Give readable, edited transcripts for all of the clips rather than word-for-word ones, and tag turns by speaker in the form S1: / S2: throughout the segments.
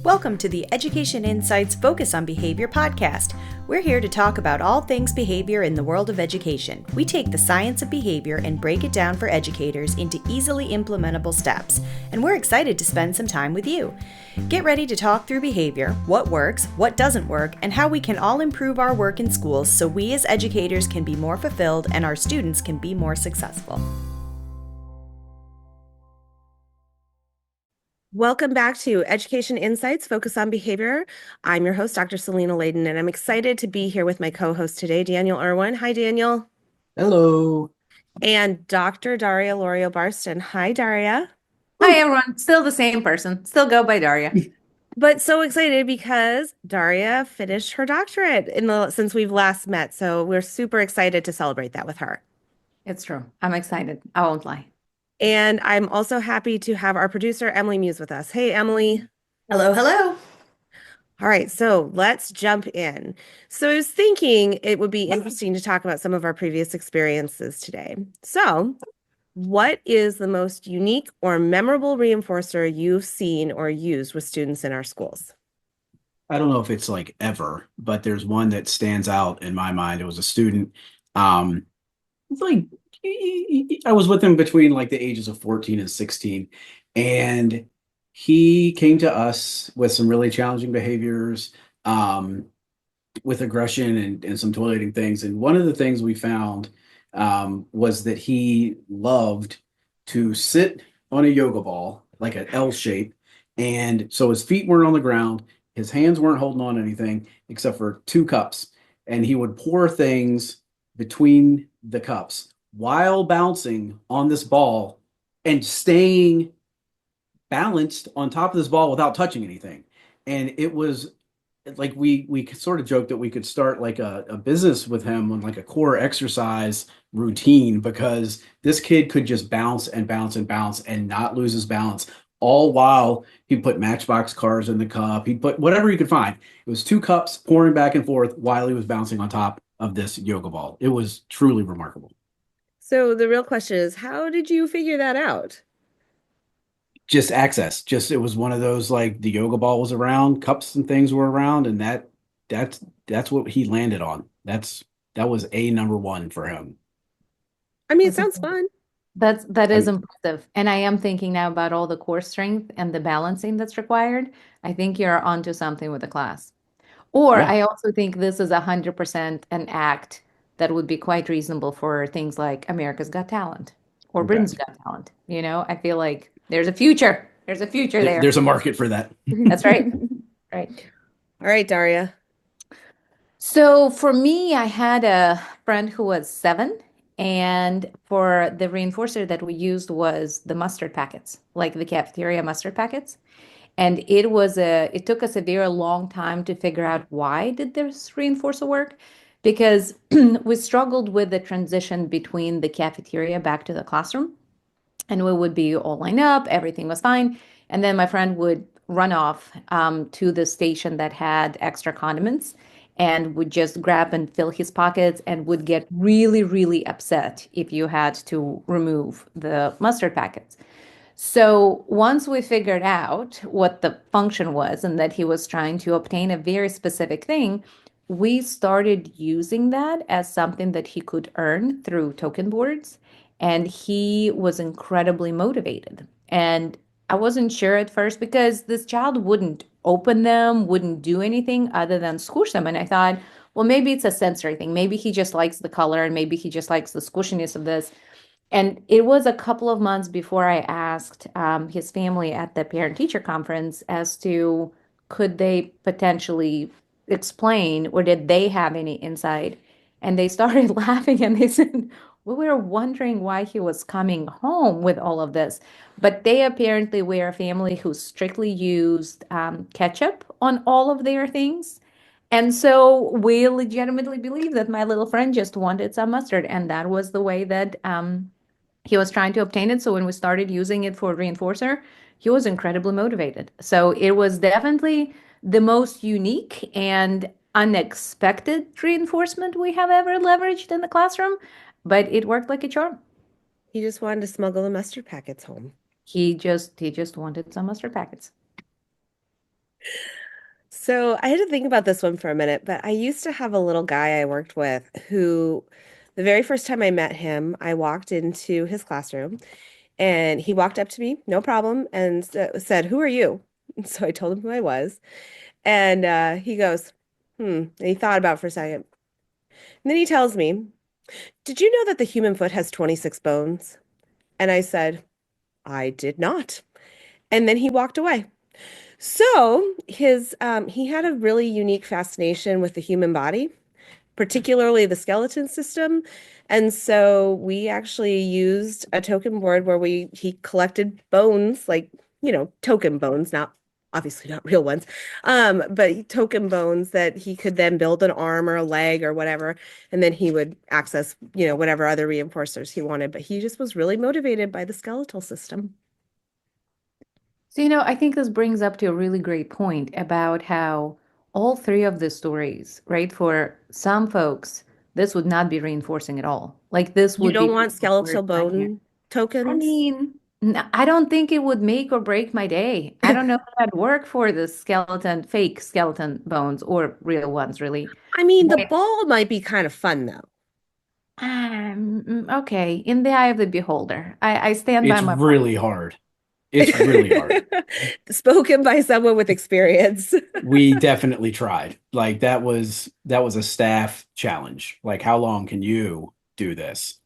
S1: Welcome to the Education Insights Focus on Behavior podcast. We're here to talk about all things behavior in the world of education. We take the science of behavior and break it down for educators into easily implementable steps, and we're excited to spend some time with you. Get ready to talk through behavior, what works, what doesn't work, and how we can all improve our work in schools so we as educators can be more fulfilled and our students can be more successful. Welcome back to Education Insights Focus on Behavior. I'm your host, Dr. Selena Layden, and I'm excited to be here with my co-host today, Daniel Irwin. Hi, Daniel.
S2: Hello.
S1: And Dr. Daria Lorio Barston. Hi, Daria.
S3: Hi, everyone. Still the same person. Still go by Daria.
S1: But so excited because Daria finished her doctorate since we've last met. So we're super excited to celebrate that with her.
S3: It's true. I'm excited. I won't lie.
S1: And I'm also happy to have our producer, Emily Muse, with us. Hey, Emily.
S4: Hello, hello.
S1: All right, so let's jump in. So I was thinking it would be interesting to talk about some of our previous experiences today. So, what is the most unique or memorable reinforcer you've seen or used with students in our schools?
S2: I don't know if it's like ever, but there's one that stands out in my mind. It was a student. Um, it's like I was with him between like the ages of 14 and 16, and he came to us with some really challenging behaviors, with aggression and some toileting things. And one of the things we found was that he loved to sit on a yoga ball, like an L shape. And so his feet weren't on the ground, his hands weren't holding on anything except for two cups. And he would pour things between the cups while bouncing on this ball and staying balanced on top of this ball without touching anything. And it was like we sort of joked that we could start like a business with him on like a core exercise routine, because this kid could just bounce and bounce and bounce and not lose his balance, all while he put Matchbox cars in the cup. He put whatever he could find. It was two cups pouring back and forth while he was bouncing on top of this yoga ball. It was truly remarkable.
S1: So the real question is, how did you figure that out?
S2: Just access. Just it was one of those, like, the yoga ball was around, cups and things were around, and that's what he landed on. That was a number one for him.
S1: I mean, it sounds fun.
S3: That
S2: I
S3: is
S2: mean,
S3: impressive. And I am thinking now about all the core strength and the balancing that's required. I think you're onto something with the class. Or
S2: yeah,
S3: I also think this is 100% an act that would be quite reasonable for things like America's Got Talent or
S2: okay.
S3: Britain's Got Talent. I feel like there's a future. There's a future there.
S2: There's a market for that.
S3: That's right. Right.
S1: All right, Daria.
S3: So for me, I had a friend who was 7, and for the reinforcer that we used was the mustard packets, like the cafeteria mustard packets. And it took us a very long time to figure out why did this reinforcer work, because we struggled with the transition between the cafeteria back to the classroom, and we would be all lined up, everything was fine, and then my friend would run off to the station that had extra condiments and would just grab and fill his pockets and would get really, really upset if you had to remove the mustard packets. So once we figured out what the function was and that he was trying to obtain a very specific thing, we started using that as something that he could earn through token boards. And he was incredibly motivated. And I wasn't sure at first because this child wouldn't open them, wouldn't do anything other than squish them. And I thought, well, maybe it's a sensory thing. Maybe he just likes the color and maybe he just likes the squishiness of this. And it was a couple of months before I asked his family at the parent-teacher conference as to could they potentially explain or did they have any insight? And they started laughing and they said, we were wondering why he was coming home with all of this. But they apparently were a family who strictly used ketchup on all of their things. And so we legitimately believe that my little friend just wanted some mustard. And that was the way that he was trying to obtain it. So when we started using it for reinforcer, he was incredibly motivated. So it was definitely the most unique and unexpected reinforcement we have ever leveraged in the classroom, but it worked like a charm.
S1: He just wanted to smuggle the mustard packets home.
S3: He just wanted some mustard packets.
S4: So I had to think about this one for a minute, but I used to have a little guy I worked with who, the very first time I met him, I walked into his classroom and he walked up to me, no problem, and said, "Who are you?" And so I told him who I was. And he goes, And he thought about it for a second. And then he tells me, "Did you know that the human foot has 26 bones?" And I said, "I did not." And then he walked away. So he had a really unique fascination with the human body, particularly the skeleton system. And so we actually used a token board where he collected bones, like, token bones, not obviously not real ones, but token bones that he could then build an arm or a leg or whatever. And then he would access, whatever other reinforcers he wanted. But he just was really motivated by the skeletal system.
S3: So, I think this brings up to a really great point about how all three of the stories, right, for some folks, this would not be reinforcing at all. Like this
S4: You
S3: would
S4: don't
S3: be
S4: want skeletal bone
S3: I
S4: tokens?
S3: mean, I don't think it would make or break my day. I don't know if that'd work for the fake skeleton bones or real ones, really.
S4: I mean, the
S3: But
S4: ball might be kind of fun though.
S3: okay, in the eye of the beholder. I stand by
S2: It's
S3: my
S2: really hard. It's really hard.
S4: Spoken by someone with experience.
S2: We definitely tried. Like that was a staff challenge. Like how long can you do this?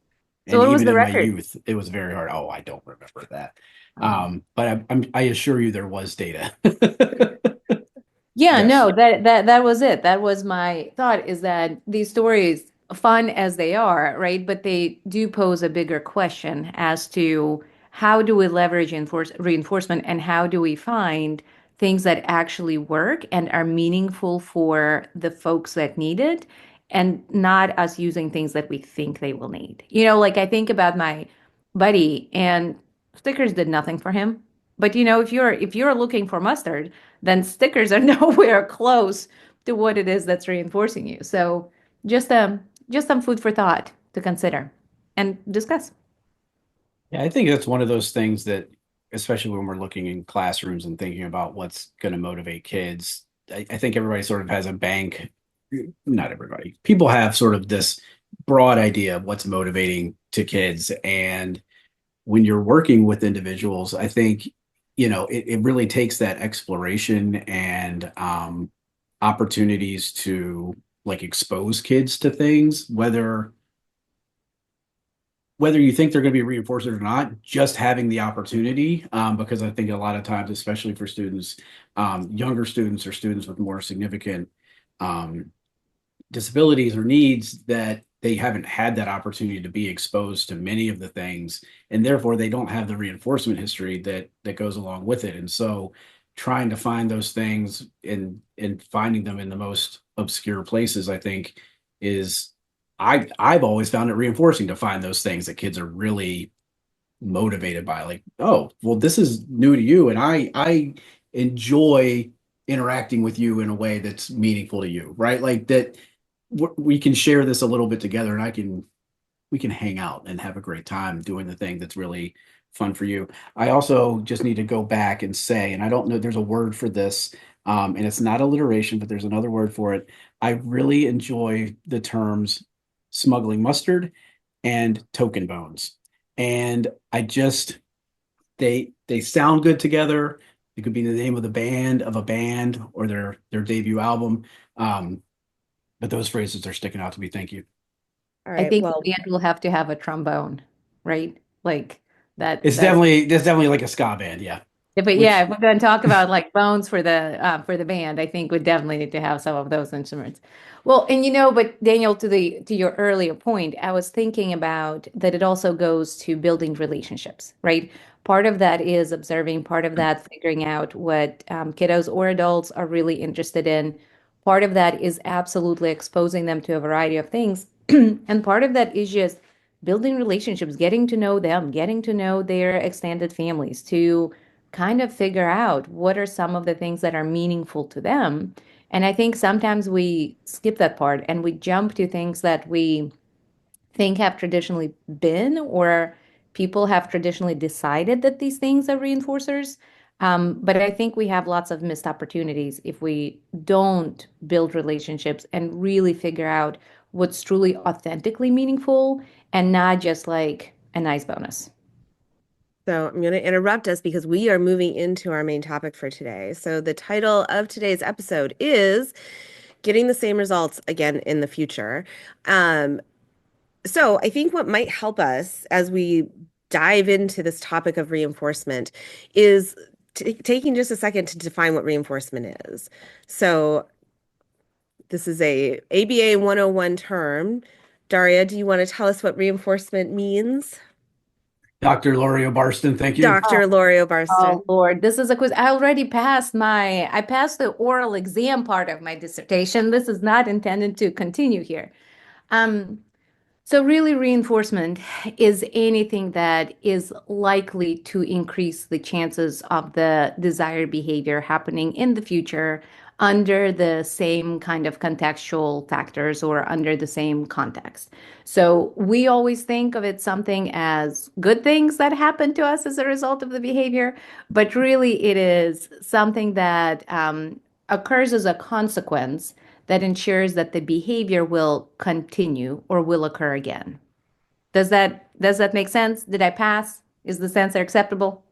S3: So
S2: And
S3: what was
S2: even
S3: the
S2: in my
S3: record?
S2: youth, it was very hard. Oh, I don't remember that.
S3: Um,
S2: But I assure you there was data.
S3: Yeah,
S2: Yes.
S3: no, that was it. That was my thought is that these stories, fun as they are, right? But they do pose a bigger question as to how do we leverage reinforcement and how do we find things that actually work and are meaningful for the folks that need it and not us using things that we think they will need. Like I think about my buddy and stickers did nothing for him. But if you're looking for mustard, then stickers are nowhere close to what it is that's reinforcing you. So just some food for thought to consider and discuss.
S2: Yeah, I think that's one of those things that, especially when we're looking in classrooms and thinking about what's going to motivate kids, I think everybody sort of has a bank. Not everybody. People have sort of this broad idea of what's motivating to kids. And when you're working with individuals, I think, it really takes that exploration and opportunities to like expose kids to things, whether you think they're going to be reinforced or not, just having the opportunity, because I think a lot of times, especially for students, younger students or students with more significant um, disabilities or needs, that they haven't had that opportunity to be exposed to many of the things, and therefore they don't have the reinforcement history that goes along with it. And so trying to find those things and finding them in the most obscure places, I think is I've always found it reinforcing to find those things that kids are really motivated by. Like, oh, well, this is new to you, and I enjoy interacting with you in a way that's meaningful to you, right? Like that we can share this a little bit together, and we can hang out and have a great time doing the thing that's really fun for you. I also just need to go back and say, and I don't know, there's a word for this, and it's not alliteration, but there's another word for it. I really enjoy the terms smuggling mustard and token bones. And I just they sound good together. It could be the name of the band of a band or their debut album. Um, but those phrases are sticking out to me. Thank you.
S4: All
S3: I
S4: right.
S3: think
S4: Well,
S3: the end will have to have a trombone, right? Like that
S2: It's
S3: that's
S2: definitely like a ska band, yeah.
S3: yeah,
S2: Which
S3: if we're going to talk about like bones for the band, I think we definitely need to have some of those instruments. Well, and but Daniel, to your earlier point, I was thinking about that it also goes to building relationships, right? Part of that is observing, part of that figuring out what kiddos or adults are really interested in. Part of that is absolutely exposing them to a variety of things, and part of that is just building relationships, getting to know them, getting to know their extended families, to kind of figure out what are some of the things that are meaningful to them. And I think sometimes we skip that part and we jump to things that we think have traditionally been or people have traditionally decided that these things are reinforcers. But I think we have lots of missed opportunities if we don't build relationships and really figure out what's truly authentically meaningful and not just like a nice bonus.
S4: So I'm going to interrupt us because we are moving into our main topic for today. So the title of today's episode is Getting the Same Results Again in the Future. Um, so I think what might help us as we dive into this topic of reinforcement is taking just a second to define what reinforcement is. So this is a ABA 101 term. Daria, do you want to tell us what reinforcement means?
S2: Dr. Lorio Barston, thank you.
S3: Oh,
S4: Dr. Lorio
S3: oh
S4: Barston.
S3: Lord, this is a quiz. I passed the oral exam part of my dissertation. This is not intended to continue here. Um, So really reinforcement is anything that is likely to increase the chances of the desired behavior happening in the future under the same kind of contextual factors or under the same context. So we always think of it something as good things that happen to us as a result of the behavior, but really it is something that occurs as a consequence that ensures that the behavior will continue or will occur again. Does that make sense? Did I pass? Is the answer acceptable?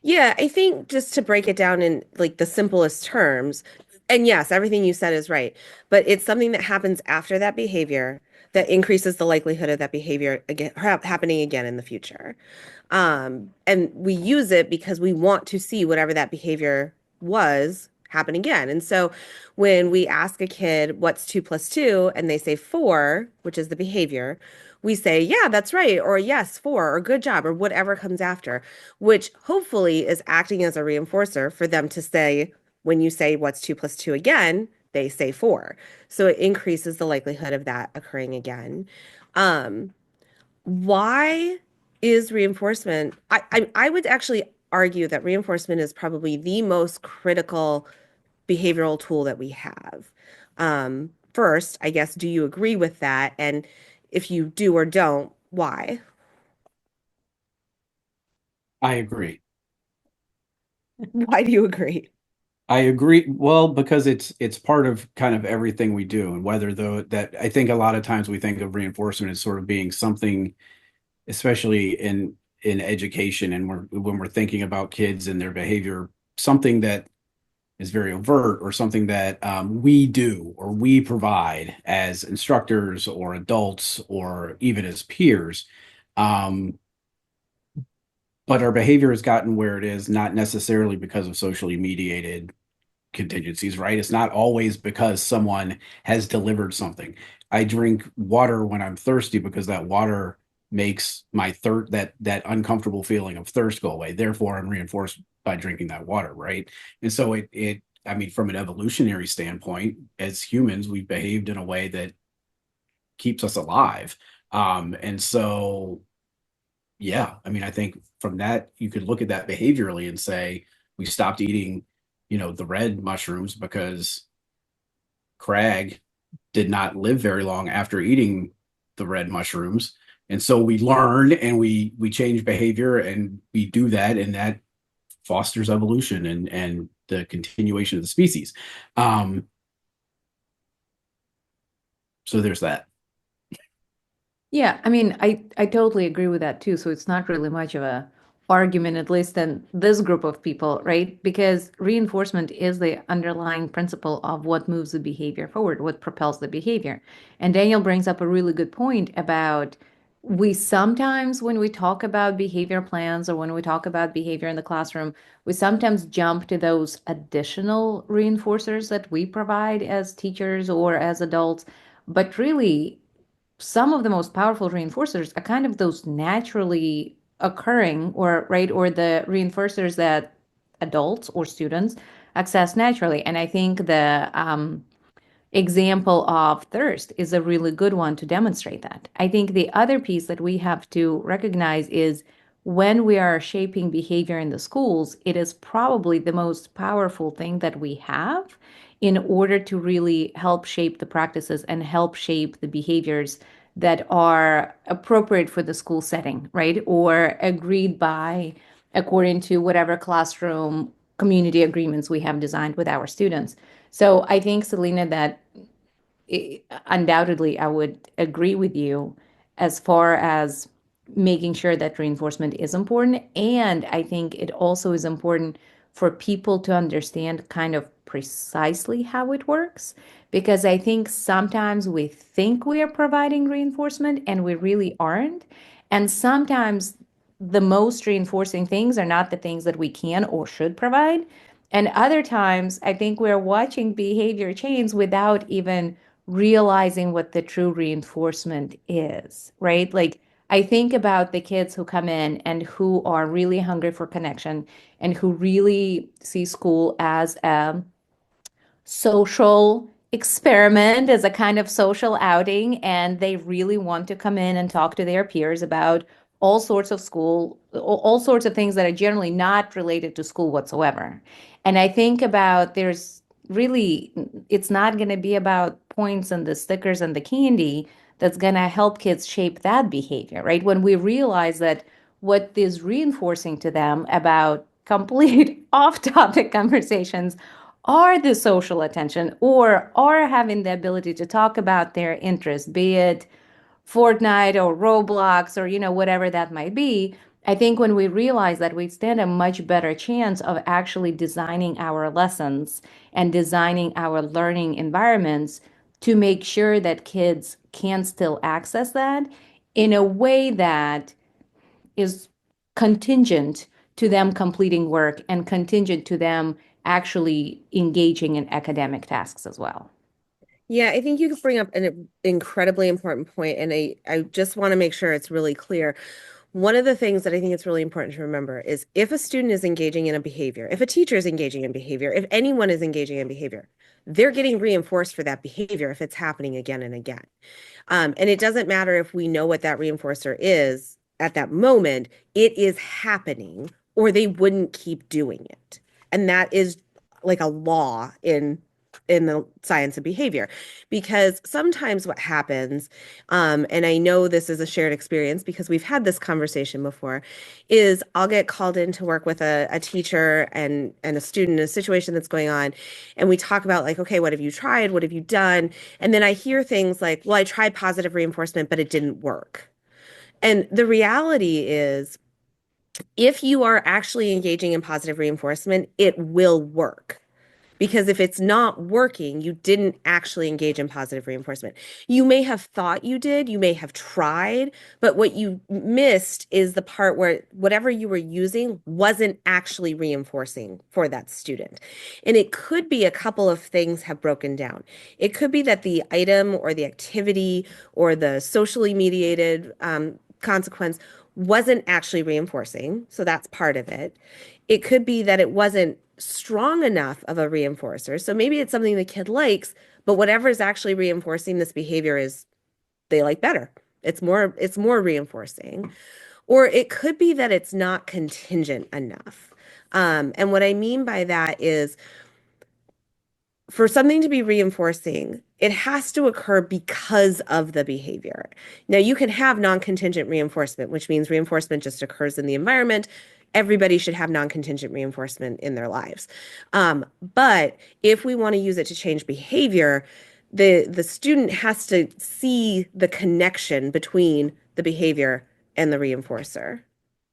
S4: Yeah, I think just to break it down in like the simplest terms, and yes, everything you said is right, but it's something that happens after that behavior that increases the likelihood of that behavior again happening again in the future. And we use it because we want to see whatever that behavior was happen again. And so when we ask a kid what's 2 plus 2 and they say 4, which is the behavior, we say, yeah, that's right, or yes, 4, or good job, or whatever comes after, which hopefully is acting as a reinforcer for them to say, when you say what's 2 plus 2 again, they say 4. So it increases the likelihood of that occurring again. Um, why is reinforcement? I would actually argue that reinforcement is probably the most critical behavioral tool that we have. First, I guess, do you agree with that? And if you do or don't, why?
S2: I agree.
S4: Why do you agree?
S2: I agree. Well, because it's part of kind of everything we do, and whether though that I think a lot of times we think of reinforcement as sort of being something, especially in education, and when we're thinking about kids and their behavior, something that is very overt or something that we do or we provide as instructors or adults or even as peers. Um, but our behavior has gotten where it is, not necessarily because of socially mediated contingencies, right? It's not always because someone has delivered something. I drink water when I'm thirsty because that water makes my that uncomfortable feeling of thirst go away. Therefore, I'm reinforced by drinking that water, right? And so it I mean, from an evolutionary standpoint, as humans, we've behaved in a way that keeps us alive. And so yeah, I mean, I think from that you could look at that behaviorally and say we stopped eating, the red mushrooms because Crag did not live very long after eating the red mushrooms. And so we learn and we change behavior and we do that, and that fosters evolution and the continuation of the species. Um, so there's that.
S3: Yeah, I mean, I totally agree with that too. So it's not really much of a argument, at least in this group of people, right? Because reinforcement is the underlying principle of what moves the behavior forward, what propels the behavior. And Daniel brings up a really good point about we sometimes, when we talk about behavior plans or when we talk about behavior in the classroom, we sometimes jump to those additional reinforcers that we provide as teachers or as adults. But really, some of the most powerful reinforcers are kind of those naturally occurring or right or the reinforcers that adults or students access naturally. And I think the example of thirst is a really good one to demonstrate that. I think the other piece that we have to recognize is when we are shaping behavior in the schools, it is probably the most powerful thing that we have in order to really help shape the practices and help shape the behaviors that are appropriate for the school setting, right? Or agreed by according to whatever classroom community agreements we have designed with our students. So I think, Selena, that undoubtedly I would agree with you as far as making sure that reinforcement is important. And I think it also is important for people to understand kind of precisely how it works. Because I think sometimes we think we are providing reinforcement and we really aren't. And sometimes the most reinforcing things are not the things that we can or should provide. And other times, I think we're watching behavior change without even realizing what the true reinforcement is, right? Like, I think about the kids who come in and who are really hungry for connection and who really see school as a social experiment, as a kind of social outing, and they really want to come in and talk to their peers about all sorts of school, all sorts of things that are generally not related to school whatsoever. And I think about there's really, it's not going to be about points and the stickers and the candy that's going to help kids shape that behavior, right? When we realize that what is reinforcing to them about complete off-topic conversations are the social attention or are having the ability to talk about their interests, be it Fortnite or Roblox or, whatever that might be. I think when we realize that, we stand a much better chance of actually designing our lessons and designing our learning environments to make sure that kids can still access that in a way that is contingent to them completing work and contingent to them actually engaging in academic tasks as well.
S4: Yeah, I think you could bring up an incredibly important point, and I just want to make sure it's really clear. One of the things that I think it's really important to remember is if a student is engaging in a behavior, if a teacher is engaging in behavior, if anyone is engaging in behavior, they're getting reinforced for that behavior if it's happening again and again. And it doesn't matter if we know what that reinforcer is at that moment, it is happening, or they wouldn't keep doing it. And that is like a law in the science of behavior, because sometimes what happens, and I know this is a shared experience because we've had this conversation before, is I'll get called in to work with a teacher and a student in a situation that's going on, and we talk about like, okay, what have you tried? What have you done? And then I hear things like, well, I tried positive reinforcement, but it didn't work. And the reality is, if you are actually engaging in positive reinforcement, it will work. Because if it's not working, you didn't actually engage in positive reinforcement. You may have thought you did, you may have tried, but what you missed is the part where whatever you were using wasn't actually reinforcing for that student. And it could be a couple of things have broken down. It could be that the item or the activity or the socially mediated consequence wasn't actually reinforcing. So that's part of it. It could be that it wasn't strong enough of a reinforcer. So maybe it's something the kid likes, but whatever is actually reinforcing this behavior is they like better. It's more reinforcing. Or it could be that it's not contingent enough. And what I mean by that is, for something to be reinforcing, it has to occur because of the behavior. Now, you can have non-contingent reinforcement, which means reinforcement just occurs in the environment. Everybody should have non-contingent reinforcement in their lives. But if we want to use it to change behavior, the student has to see the connection between the behavior and the reinforcer.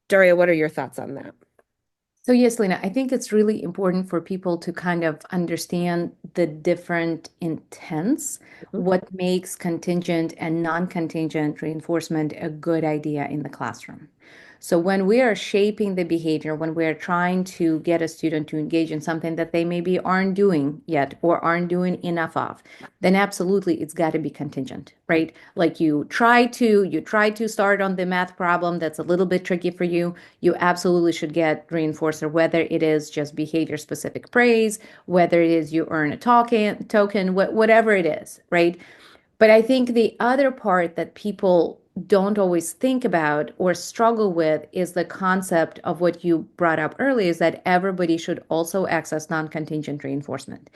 S4: Daria, what are your thoughts on that?
S3: So yes, Lena, I think it's really important for people to kind of understand the different intents,
S4: Mhm.
S3: what makes contingent and non-contingent reinforcement a good idea in the classroom. So when we are shaping the behavior, when we're trying to get a student to engage in something that they maybe aren't doing yet or aren't doing enough of, then absolutely it's got to be contingent, right? Like you try to start on the math problem that's a little bit tricky for you, you absolutely should get reinforcer, whether it is just behavior specific praise, whether it is you earn a token, whatever it is, right? But I think the other part that people don't always think about or struggle with is the concept of what you brought up earlier, is that everybody should also access non-contingent reinforcement.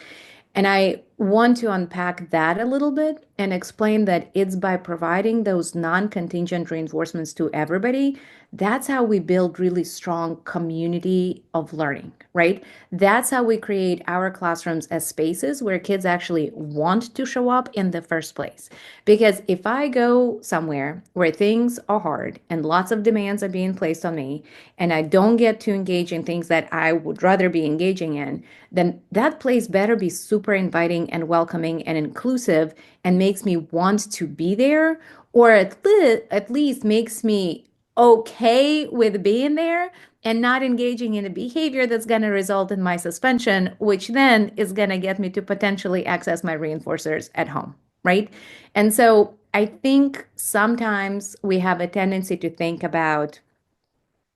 S3: And I want to unpack that a little bit and explain that it's by providing those non-contingent reinforcements to everybody. That's how we build really strong community of learning, right? That's how we create our classrooms as spaces where kids actually want to show up in the first place. Because if I go somewhere where things are hard and lots of demands are being placed on me, and I don't get to engage in things that I would rather be engaging in, then that place better be super inviting and welcoming and inclusive and makes me want to be there, or at least makes me okay with being there and not engaging in a behavior that's going to result in my suspension, which then is going to get me to potentially access my reinforcers at home, right? And so I think sometimes we have a tendency to think about,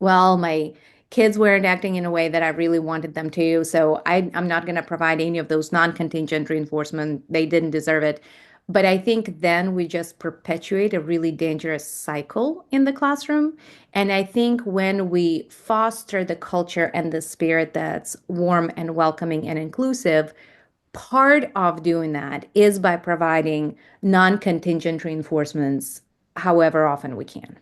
S3: well, my kids weren't acting in a way that I really wanted them to, so I'm not going to provide any of those non-contingent reinforcement. They didn't deserve it. But I think then we just perpetuate a really dangerous cycle in the classroom. And I think when we foster the culture and the spirit that's warm and welcoming and inclusive, part of doing that is by providing non-contingent reinforcements however often we can.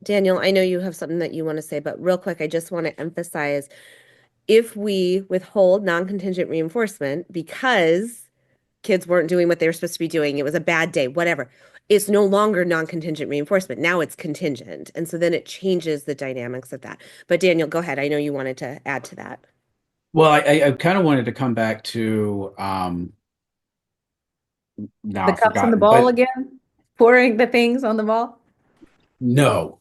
S4: Daniel, I know you have something that you want to say, but real quick, I just want to emphasize if we withhold non-contingent reinforcement because kids weren't doing what they were supposed to be doing, it was a bad day, whatever, it's no longer non-contingent reinforcement. Now it's contingent. And so then it changes the dynamics of that. But Daniel, go ahead. I know you wanted to add to that.
S2: Well, I kind of wanted to come back to now
S3: The
S2: I've
S3: cups on the
S2: forgotten,
S3: ball
S2: but
S3: again, pouring the things on the ball.
S2: no.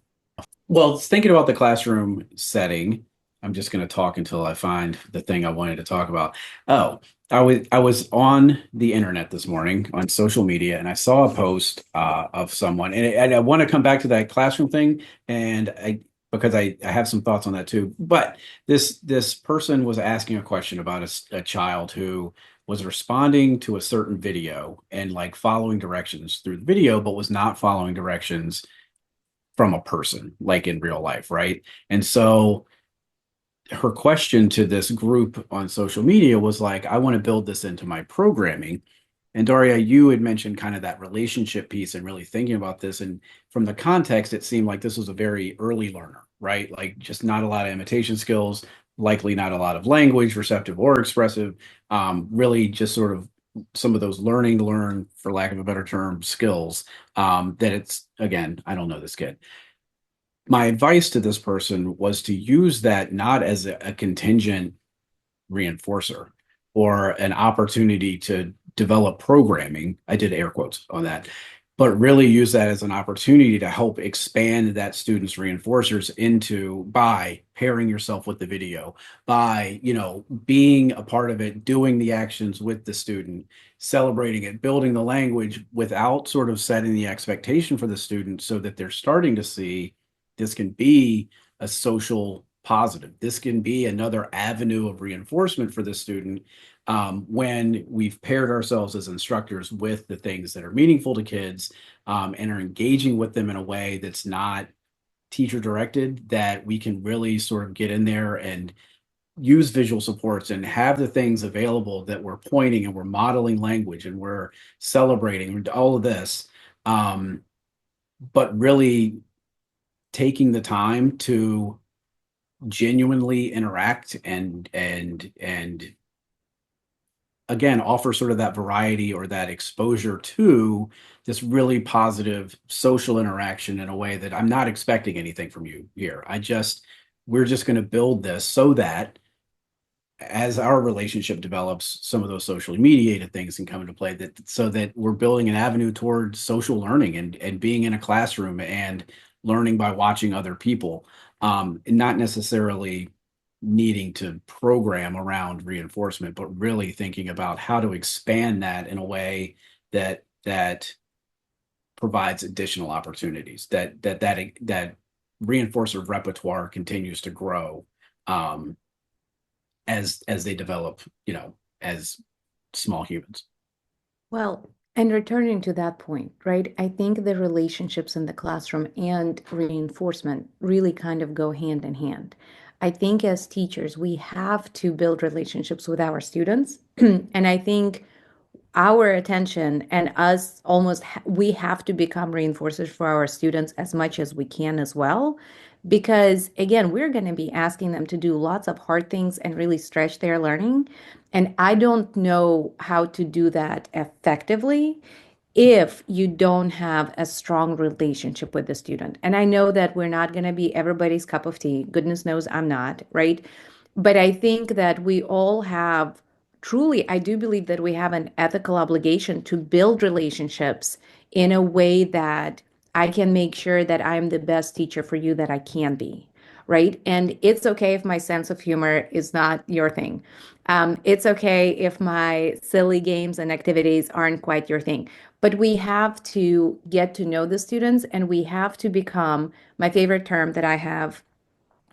S2: Well, thinking about the classroom setting, I'm just going to talk until I find the thing I wanted to talk about. Oh, I was on the internet this morning on social media, and I saw a post of someone, and I want to come back to that classroom thing, and I because I have some thoughts on that too. But this person was asking a question about a child who was responding to a certain video and like following directions through the video, but was not following directions from a person, like in real life, right? And so her question to this group on social media was like, I want to build this into my programming. And Daria, you had mentioned kind of that relationship piece and really thinking about this. And from the context, it seemed like this was a very early learner, right? Like just not a lot of imitation skills, likely not a lot of language, receptive or expressive, really just sort of some of those learning to learn, for lack of a better term, skills that it's, again, I don't know this kid. My advice to this person was to use that not as a contingent reinforcer or an opportunity to develop programming. I did air quotes on that, but really use that as an opportunity to help expand that student's reinforcers into by pairing yourself with the video, by, being a part of it, doing the actions with the student, celebrating it, building the language without sort of setting the expectation for the student so that they're starting to see this can be a social positive. This can be another avenue of reinforcement for the student when we've paired ourselves as instructors with the things that are meaningful to kids and are engaging with them in a way that's not teacher directed, that we can really sort of get in there and use visual supports and have the things available that we're pointing and we're modeling language and we're celebrating all of this. But really taking the time to genuinely interact and again offer sort of that variety or that exposure to this really positive social interaction in a way that I'm not expecting anything from you here. We're just going to build this so that as our relationship develops, some of those socially mediated things can come into play, that so that we're building an avenue towards social learning and being in a classroom and learning by watching other people, and not necessarily needing to program around reinforcement, but really thinking about how to expand that in a way that provides additional opportunities, that reinforcer repertoire continues to grow as they develop, as small humans.
S3: Well, and returning to that point, right? I think the relationships in the classroom and reinforcement really kind of go hand in hand. I think as teachers, we have to build relationships with our students. And I think our attention and us we have to become reinforcers for our students as much as we can as well. Because again, we're going to be asking them to do lots of hard things and really stretch their learning. And I don't know how to do that effectively if you don't have a strong relationship with the student. And I know that we're not going to be everybody's cup of tea. Goodness knows I'm not, right? But I think that we all have truly, I do believe that we have an ethical obligation to build relationships in a way that I can make sure that I'm the best teacher for you that I can be, right? And it's okay if my sense of humor is not your thing. It's okay if my silly games and activities aren't quite your thing. But we have to get to know the students and we have to become, my favorite term that I have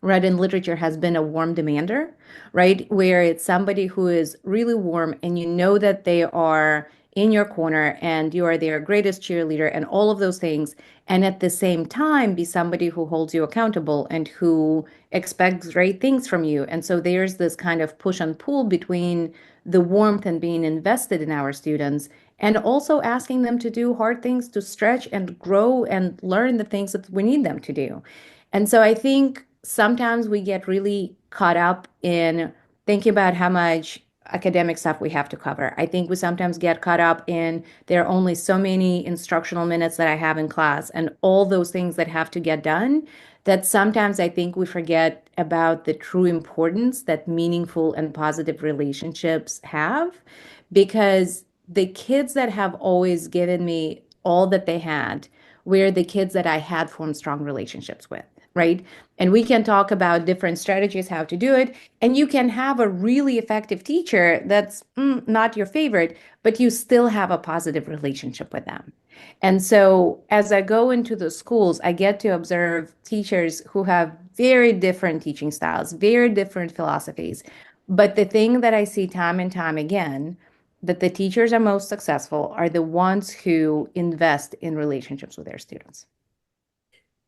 S3: read in literature has been a warm demander, right? Where it's somebody who is really warm and you know that they are in your corner and you are their greatest cheerleader and all of those things. And at the same time, be somebody who holds you accountable and who expects great things from you. And so there's this kind of push and pull between the warmth and being invested in our students and also asking them to do hard things to stretch and grow and learn the things that we need them to do. And so I think sometimes we get really caught up in thinking about how much academic stuff we have to cover. I think we sometimes get caught up in there are only so many instructional minutes that I have in class and all those things that have to get done that sometimes I think we forget about the true importance that meaningful and positive relationships have because the kids that have always given me all that they had were the kids that I had formed strong relationships with, right? And we can talk about different strategies how to do it. And you can have a really effective teacher that's not your favorite, but you still have a positive relationship with them. And so as I go into the schools, I get to observe teachers who have very different teaching styles, very different philosophies. But the thing that I see time and time again, that the teachers are most successful are the ones who invest in relationships with their students.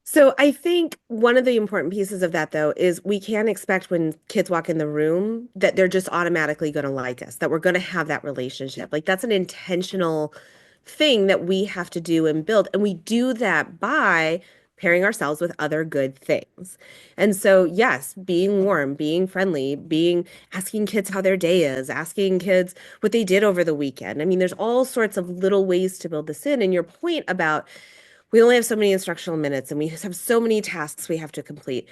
S4: So I think one of the important pieces of that, though, is we can't expect when kids walk in the room that they're just automatically going to like us, that we're going to have that relationship. Like that's an intentional thing that we have to do and build. And we do that by pairing ourselves with other good things. And so, yes, being warm, being friendly, being asking kids how their day is, asking kids what they did over the weekend. I mean, there's all sorts of little ways to build this in. And your point about we only have so many instructional minutes and we have so many tasks we have to complete.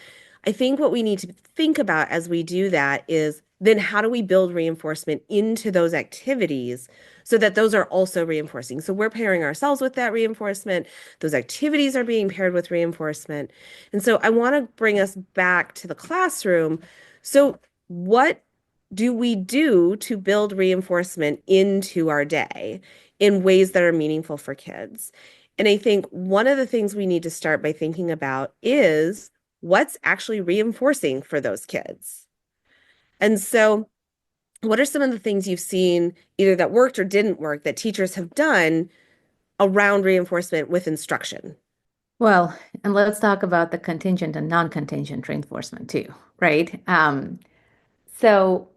S4: I think what we need to think about as we do that is then how do we build reinforcement into those activities so that those are also reinforcing? So we're pairing ourselves with that reinforcement. Those activities are being paired with reinforcement. And so I want to bring us back to the classroom. So what do we do to build reinforcement into our day in ways that are meaningful for kids? And I think one of the things we need to start by thinking about is what's actually reinforcing for those kids. And so, what are some of the things you've seen either that worked or didn't work that teachers have done around reinforcement with instruction?
S3: Well, and let's talk about the contingent and non-contingent reinforcement too, right? So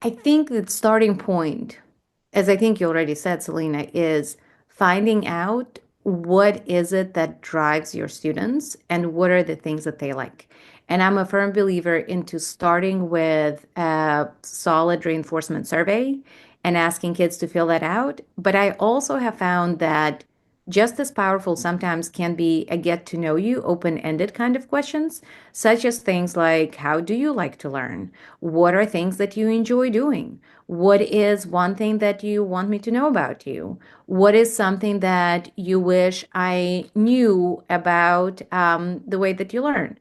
S3: I think the starting point, as I think you already said, Selena, is finding out what is it that drives your students and what are the things that they like. And I'm a firm believer into starting with a solid reinforcement survey and asking kids to fill that out. But I also have found that just as powerful sometimes can be a get to know you, open-ended kind of questions, such as things like, how do you like to learn? What are things that you enjoy doing? What is one thing that you want me to know about you? What is something that you wish I knew about the way that you learn?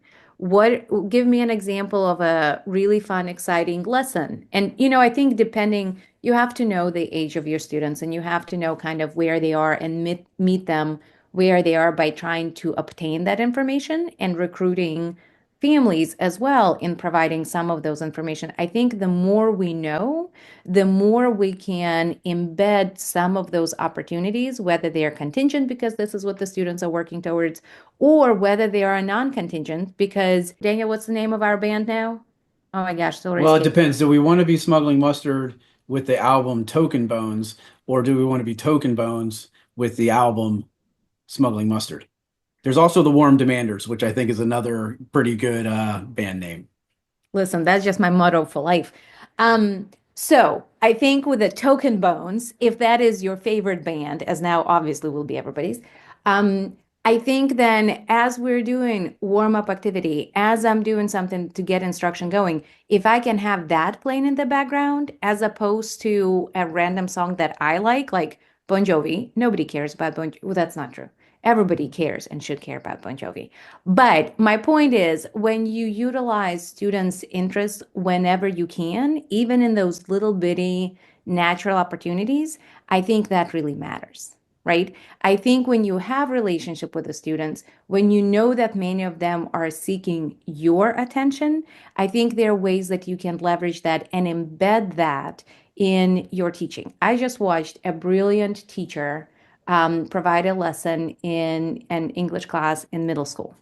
S3: Give me an example of a really fun, exciting lesson. And, I think you have to know the age of your students and you have to know kind of where they are and meet them where they are by trying to obtain that information and recruiting families as well in providing some of those information. I think the more we know, the more we can embed some of those opportunities, whether they are contingent because this is what the students are working towards, or whether they are non-contingent because, Daniel, what's the name of our band now? Oh my gosh, sorry,
S2: Well, it
S3: escaped me.
S2: depends. Do we want to be smuggling mustard with the album Token Bones, or do we want to be Token Bones with the album Smuggling Mustard? There's also the Warm Demanders, which I think is another pretty good band name.
S3: Listen, that's just my motto for life. So I think with the Token Bones, if that is your favorite band, as now obviously will be everybody's, I think then as we're doing warm-up activity, as I'm doing something to get instruction going, if I can have that playing in the background as opposed to a random song that I like Bon Jovi, nobody cares about Bon Jovi. Well, that's not true. Everybody cares and should care about Bon Jovi. But my point is, when you utilize students' interests whenever you can, even in those little bitty natural opportunities, I think that really matters, right? I think when you have relationship with the students, when you know that many of them are seeking your attention, I think there are ways that you can leverage that and embed that in your teaching. I just watched a brilliant teacher provide a lesson in an English class in middle school.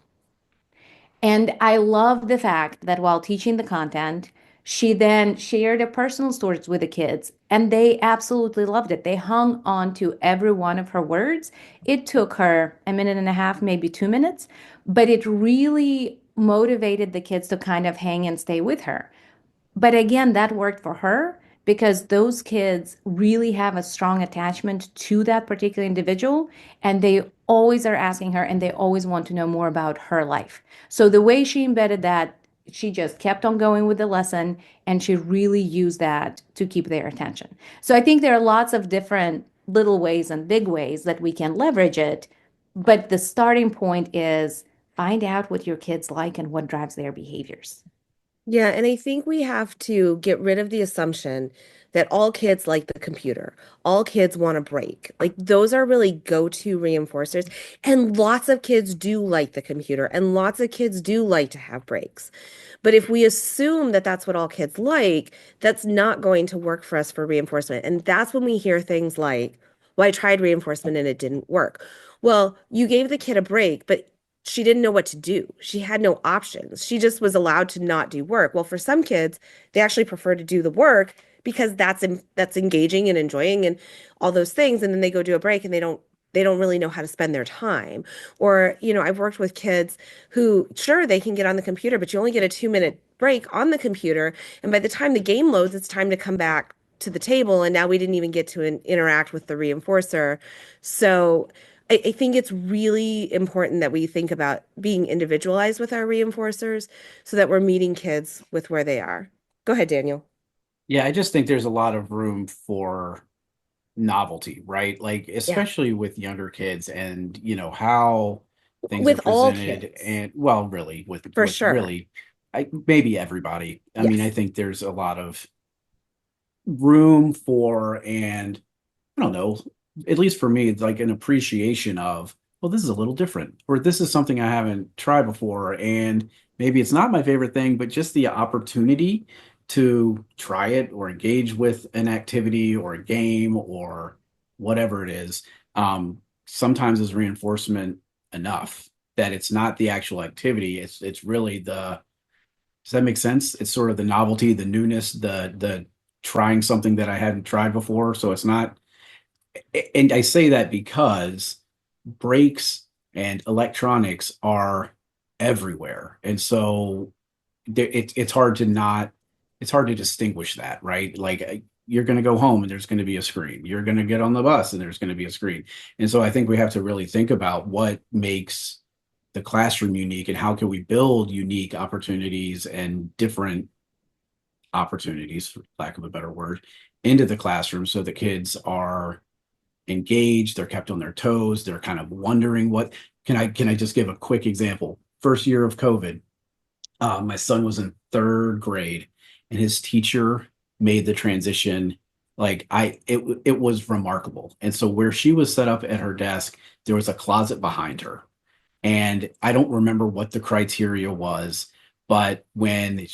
S3: And I love the fact that while teaching the content, she then shared her personal stories with the kids, and they absolutely loved it. They hung on to every one of her words. It took her a minute and a half, maybe 2 minutes, but it really motivated the kids to kind of hang and stay with her. But again, that worked for her because those kids really have a strong attachment to that particular individual, and they always are asking her and they always want to know more about her life. So the way she embedded that, she just kept on going with the lesson and she really used that to keep their attention. So I think there are lots of different little ways and big ways that we can leverage it, but the starting point is find out what your kids like and what drives their behaviors.
S4: Yeah, and I think we have to get rid of the assumption that all kids like the computer. All kids want a break. Like those are really go-to reinforcers. And lots of kids do like the computer, and lots of kids do like to have breaks. But if we assume that that's what all kids like, that's not going to work for us for reinforcement. And that's when we hear things like, well, I tried reinforcement and it didn't work. Well, you gave the kid a break, but she didn't know what to do. She had no options. She just was allowed to not do work. Well, for some kids, they actually prefer to do the work because that's engaging and enjoying and all those things. And then they go do a break and they don't really know how to spend their time. Or, I've worked with kids who, sure, they can get on the computer, but you only get a 2-minute break on the computer. And by the time the game loads, it's time to come back to the table. And now we didn't even get to interact with the reinforcer. So I think it's really important that we think about being individualized with our reinforcers so that we're meeting kids with where they are. Go ahead, Daniel.
S2: Yeah, I just think there's a lot of room for novelty, right? Like
S4: Yeah,
S2: especially with younger kids and how things are
S4: with all
S2: presented
S4: kids,
S2: and well, really with
S4: for
S2: with
S4: sure.
S2: really maybe everybody. I mean, I
S4: Yes.
S2: think there's a lot of room for and I don't know, at least for me, it's like an appreciation of, well, this is a little different, or this is something I haven't tried before. And maybe it's not my favorite thing, but just the opportunity to try it or engage with an activity or a game or whatever it is, sometimes is reinforcement enough that it's not the actual activity. It's really does that make sense? It's sort of the novelty, the newness, the trying something that I hadn't tried before. So it's not and I say that because brakes and electronics are everywhere. And so it's hard to not, it's hard to distinguish that, right? Like you're going to go home and there's going to be a screen. You're going to get on the bus and there's going to be a screen. And so I think we have to really think about what makes the classroom unique and how can we build unique opportunities and different opportunities, for lack of a better word, into the classroom so the kids are engaged, they're kept on their toes, they're kind of wondering what can I just give a quick example. First year of COVID, my son was in third grade and his teacher made the transition like it was remarkable. And so where she was set up at her desk, there was a closet behind her. And I don't remember what the criteria was, But when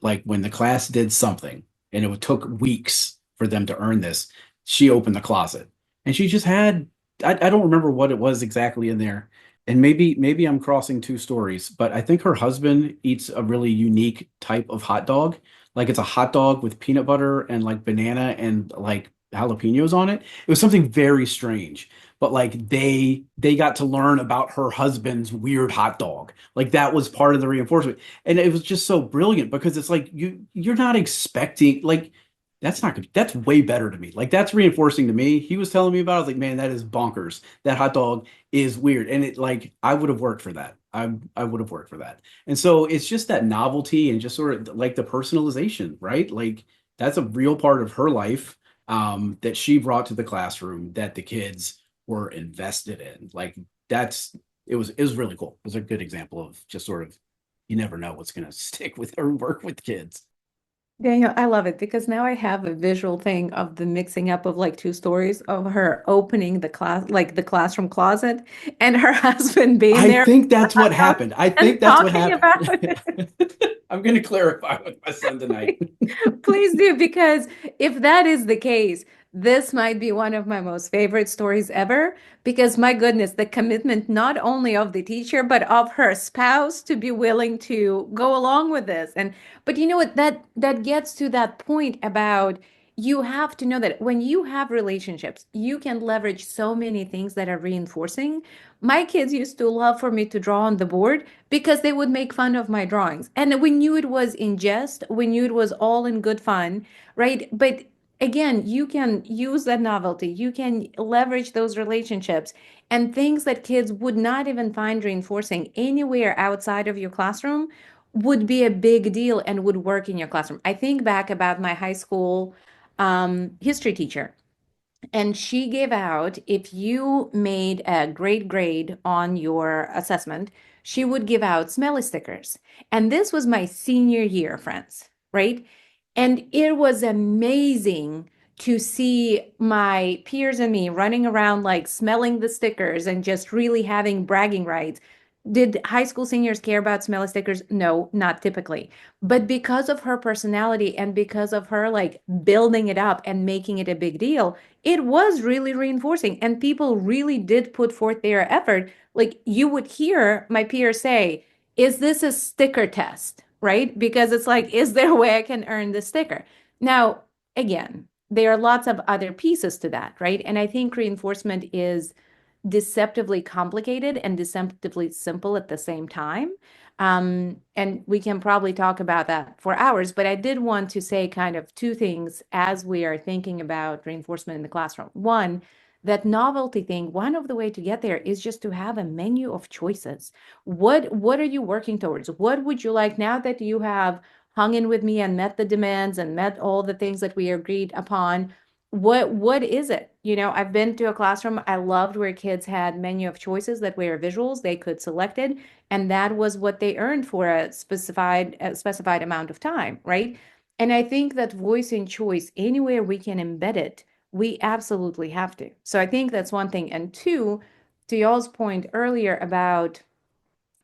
S2: when the class did something and took weeks for them to earn this, she opened the closet and she just had, I don't remember what it was exactly in there. And maybe I'm crossing two stories, but I think her husband eats a really unique type of hot dog. Like it's a hot dog with peanut butter and like banana and like jalapenos on it. It was something very strange, but like they got to learn about her husband's weird hot dog. Like that was part of the reinforcement. And it was just so brilliant because it's like you're not expecting like that's not good. That's way better to me. Like that's reinforcing to me. He was telling me about it. I was like, man, that is bonkers. That hot dog is weird. And it like I would have worked for that. I would have worked for that. And so it's just that novelty and just sort of like the personalization, right? Like that's a real part of her life that she brought to the classroom that the kids were invested in. Like that's it was really cool. It was a good example of just sort of you never know what's going to stick with or work with kids.
S3: Daniel, I love it because now I have a visual thing of the mixing up of like two stories of her opening the class, like the classroom closet, and her husband being
S2: I
S3: there
S2: think that's what happened. I
S3: and
S2: think that's what
S3: talking
S2: happened.
S3: about it.
S2: I'm going to clarify with my son tonight.
S3: Please do, because if that is the case, this might be one of my most favorite stories ever. Because my goodness, the commitment not only of the teacher, but of her spouse to be willing to go along with this. And but you know what? That gets to that point about you have to know that when you have relationships, you can leverage so many things that are reinforcing. My kids used to love for me to draw on the board because they would make fun of my drawings. And we knew it was in jest, we knew it was all in good fun, right? But again, you can use that novelty, you can leverage those relationships and things that kids would not even find reinforcing anywhere outside of your classroom would be a big deal and would work in your classroom. I think back about my high school history teacher, and she gave out, if you made a great grade on your assessment, she would give out smelly stickers. And this was my senior year, friends, right? And it was amazing to see my peers and me running around like smelling the stickers and just really having bragging rights. Did high school seniors care about smelly stickers? No, not typically. But because of her personality and because of her like building it up and making it a big deal, it was really reinforcing. And people really did put forth their effort. Like you would hear my peers say, is this a sticker test? Right? Because it's like, is there a way I can earn the sticker? Now, again, there are lots of other pieces to that, right? And I think reinforcement is deceptively complicated and deceptively simple at the same time. And we can probably talk about that for hours, but I did want to say kind of two things as we are thinking about reinforcement in the classroom. One, that novelty thing, one of the way to get there is just to have a menu of choices. What are you working towards? What would you like now that you have hung in with me and met the demands and met all the things that we agreed upon? What is it? You know, I've been to a classroom I loved where kids had menu of choices that were visuals they could select it, and that was what they earned for a specified amount of time, right? And I think that voice and choice, anywhere we can embed it, we absolutely have to. So I think that's one thing. And two, to y'all's point earlier about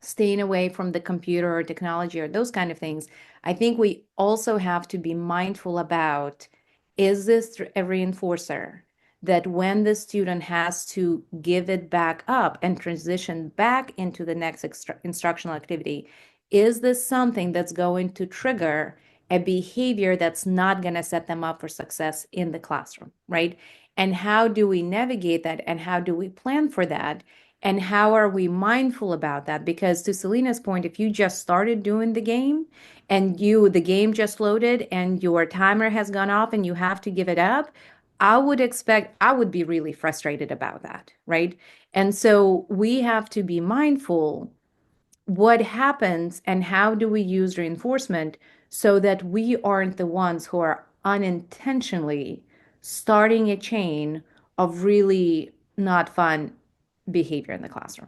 S3: staying away from the computer or technology or those kind of things, I think we also have to be mindful about, is this a reinforcer that when the student has to give it back up and transition back into the next instructional activity, is this something that's going to trigger a behavior that's not going to set them up for success in the classroom, right? And how do we navigate that and how do we plan for that? And how are we mindful about that? Because to Selena's point, if you just started doing the game and the game just loaded and your timer has gone off and you have to give it up, I would be really frustrated about that, right? And so we have to be mindful what happens and how do we use reinforcement so that we aren't the ones who are unintentionally starting a chain of really not fun behavior in the classroom.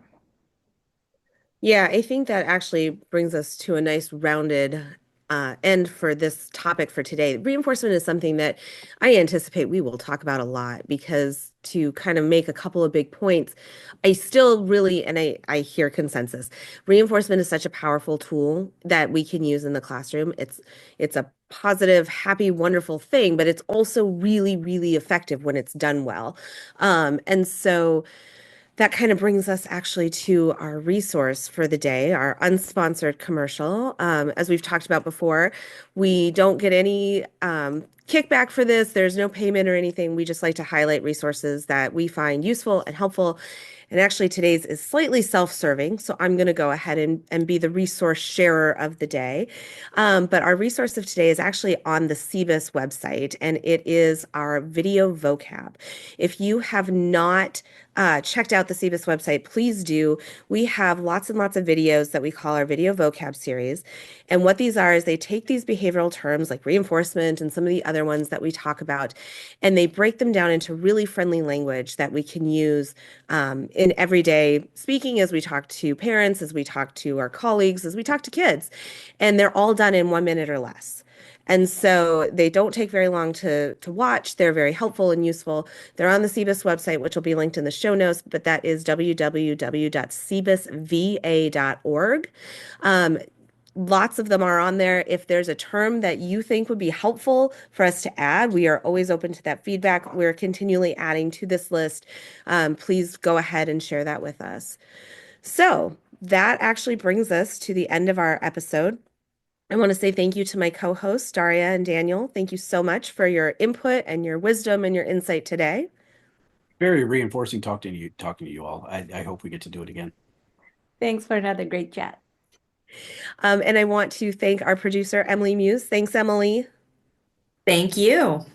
S4: Yeah, I think that actually brings us to a nice rounded end for this topic for today. Reinforcement is something that I anticipate we will talk about a lot because to kind of make a couple of big points, I still really, and I hear consensus, reinforcement is such a powerful tool that we can use in the classroom. It's a positive, happy, wonderful thing, but it's also really, really effective when it's done well. And so that kind of brings us actually to our resource for the day, our unsponsored commercial. As we've talked about before, we don't get any kickback for this. There's no payment or anything. We just like to highlight resources that we find useful and helpful. And actually, today's is slightly self-serving, so I'm going to go ahead and be the resource sharer of the day. But our resource of today is actually on the CBIS website, and it is our video vocab. If you have not checked out the CBIS website, please do. We have lots and lots of videos that we call our video vocab series. And what these are is they take these behavioral terms like reinforcement and some of the other ones that we talk about, and they break them down into really friendly language that we can use in everyday speaking as we talk to parents, as we talk to our colleagues, as we talk to kids. And they're all done in 1 minute or less. And so they don't take very long to watch. They're very helpful and useful. They're on the CBIS website, which will be linked in the show notes, but that is www.cbisva.org. Lots of them are on there. If there's a term that you think would be helpful for us to add, we are always open to that feedback. We're continually adding to this list. Please go ahead and share that with us. So that actually brings us to the end of our episode. I want to say thank you to my co-hosts, Daria and Daniel. Thank you so much for your input and your wisdom and your insight today.
S2: Very reinforcing talking to you all. I hope we get to do it again.
S3: Thanks for another great chat.
S4: And I want to thank our producer, Emily Muse. Thanks, Emily.
S1: Thank you.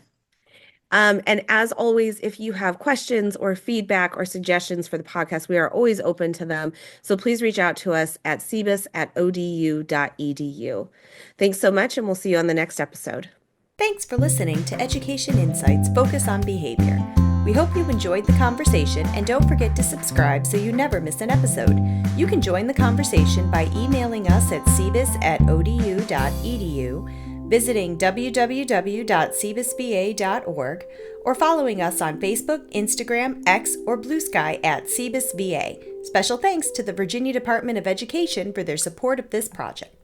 S4: And as always, if you have questions or feedback or suggestions for the podcast, we are always open to them. So please reach out to us at cbis@odu.edu. Thanks so much, and we'll see you on the next episode.
S1: Thanks for listening to Education Insights Focus on Behavior. We hope you enjoyed the conversation, and don't forget to subscribe so you never miss an episode. You can join the conversation by emailing us at cbis@odu.edu, visiting www.cbisva.org, or following us on Facebook, Instagram, X, or Blue Sky at CBISVA. Special thanks to the Virginia Department of Education for their support of this project.